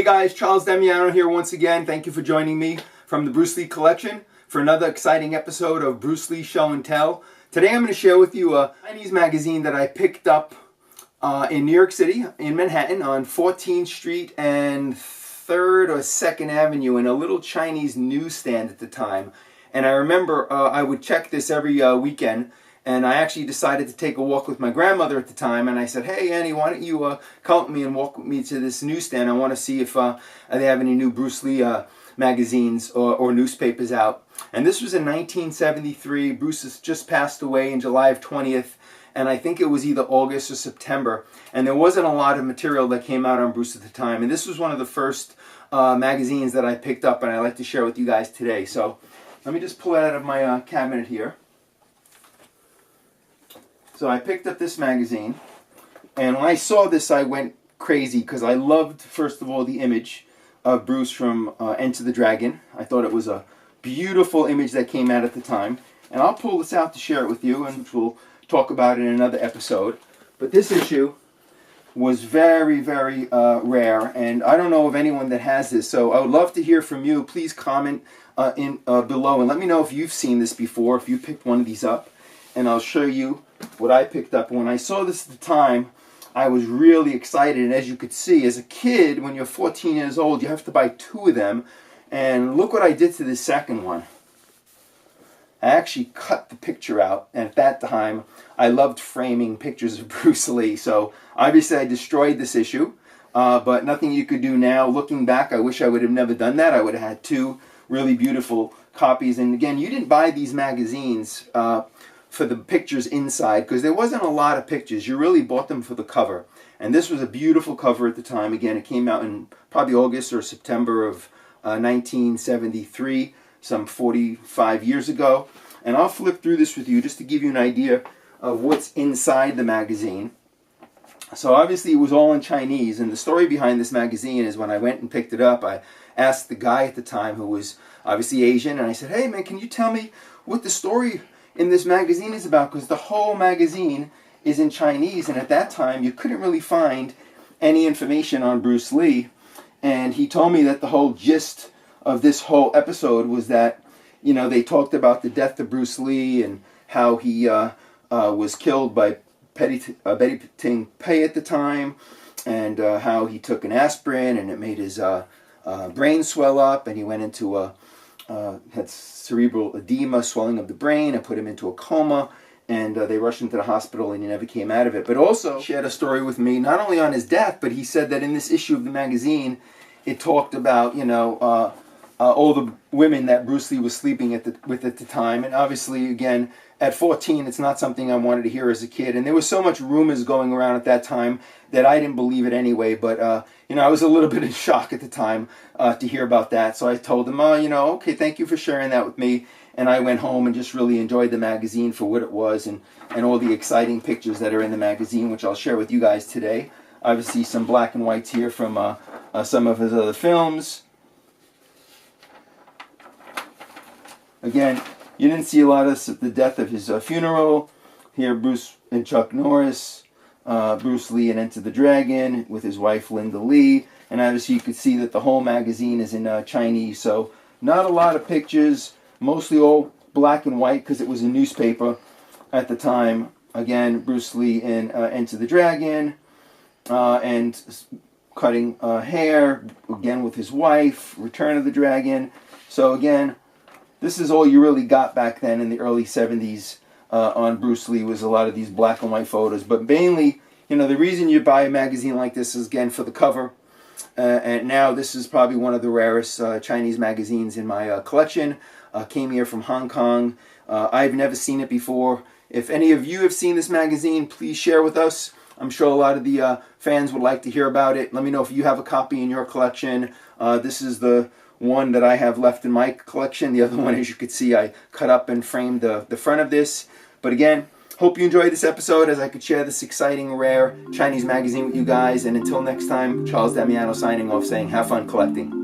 Hey guys, Charles Damiano here once again. Thank you for joining me from the Bruce Lee collection for another exciting episode of Bruce Lee Show and Tell. Today I'm going to share with you a Chinese magazine that I picked up in New York City, in Manhattan, on 14th Street and 3rd or 2nd Avenue in a little Chinese newsstand at the time. And I remember I would check this every weekend. And I actually decided to take a walk with my grandmother at the time, and I said, "Hey Annie, why don't you come with me and walk with me to this newsstand? I want to see if they have any new Bruce Lee magazines or newspapers out." And this was in 1973. Bruce has just passed away in July of 20th, and I think it was either August or September. And there wasn't a lot of material that came out on Bruce at the time. And this was one of the first magazines that I picked up, and I'd like to share with you guys today. So let me just pull it out of my cabinet here. So I picked up this magazine, and when I saw this I went crazy because I loved, first of all, the image of Bruce from Enter the Dragon. I thought it was a beautiful image that came out at the time, and I'll pull this out to share it with you, and we'll talk about it in another episode. But this issue was very, very rare, and I don't know of anyone that has this, so I would love to hear from you. Please comment below and let me know if you've seen this before, if you picked one of these up, and I'll show you what I picked up. When I saw this at the time, I was really excited, and as you could see, as a kid, when you're 14 years old, you have to buy 2 of them, and look what I did to the second one. I actually cut the picture out, and at that time, I loved framing pictures of Bruce Lee, so obviously I destroyed this issue, but nothing you could do now. Looking back, I wish I would have never done that. I would have had 2 really beautiful copies, and again, you didn't buy these magazines for the pictures inside, because there wasn't a lot of pictures. You really bought them for the cover. And this was a beautiful cover at the time. Again, it came out in probably August or September of 1973, some 45 years ago. And I'll flip through this with you just to give you an idea of what's inside the magazine. So obviously it was all in Chinese, and the story behind this magazine is when I went and picked it up, I asked the guy at the time, who was obviously Asian, and I said, "Hey man, can you tell me what the story in this magazine is about?" Because the whole magazine is in Chinese, and at that time you couldn't really find any information on Bruce Lee. And he told me that the whole gist of this whole episode was that, you know, they talked about the death of Bruce Lee and how he was killed by Betty Ting Pei at the time, and how he took an aspirin and it made his brain swell up, and he went into had cerebral edema, swelling of the brain, and put him into a coma, and they rushed him to the hospital, and he never came out of it. But also shared a story with me, not only on his death, but he said that in this issue of the magazine, it talked about, you know, all the women that Bruce Lee was sleeping with at the time. And obviously, again, at 14, it's not something I wanted to hear as a kid. And there was so much rumors going around at that time that I didn't believe it anyway. But, you know, I was a little bit in shock at the time to hear about that. So I told him, you know, okay, thank you for sharing that with me. And I went home and just really enjoyed the magazine for what it was, and all the exciting pictures that are in the magazine, which I'll share with you guys today. Obviously, some black and whites here from some of his other films. Again, you didn't see a lot of the death of his funeral. Here, Bruce and Chuck Norris, Bruce Lee and Enter the Dragon with his wife Linda Lee. And obviously you could see that the whole magazine is in Chinese. So not a lot of pictures, mostly all black and white because it was a newspaper at the time. Again, Bruce Lee in Enter the Dragon, and cutting hair, again with his wife, Return of the Dragon. So again, this is all you really got back then in the early 70s on Bruce Lee, was a lot of these black and white photos. But mainly, you know, the reason you buy a magazine like this is, again, for the cover. And now this is probably one of the rarest Chinese magazines in my collection. Came here from Hong Kong. I've never seen it before. If any of you have seen this magazine, please share with us. I'm sure a lot of the fans would like to hear about it. Let me know if you have a copy in your collection. This is the one that I have left in my collection. The other one, as you could see, I cut up and framed the front of this. But again, hope you enjoyed this episode as I could share this exciting, rare Chinese magazine with you guys. And until next time, Charles Damiano signing off saying, have fun collecting.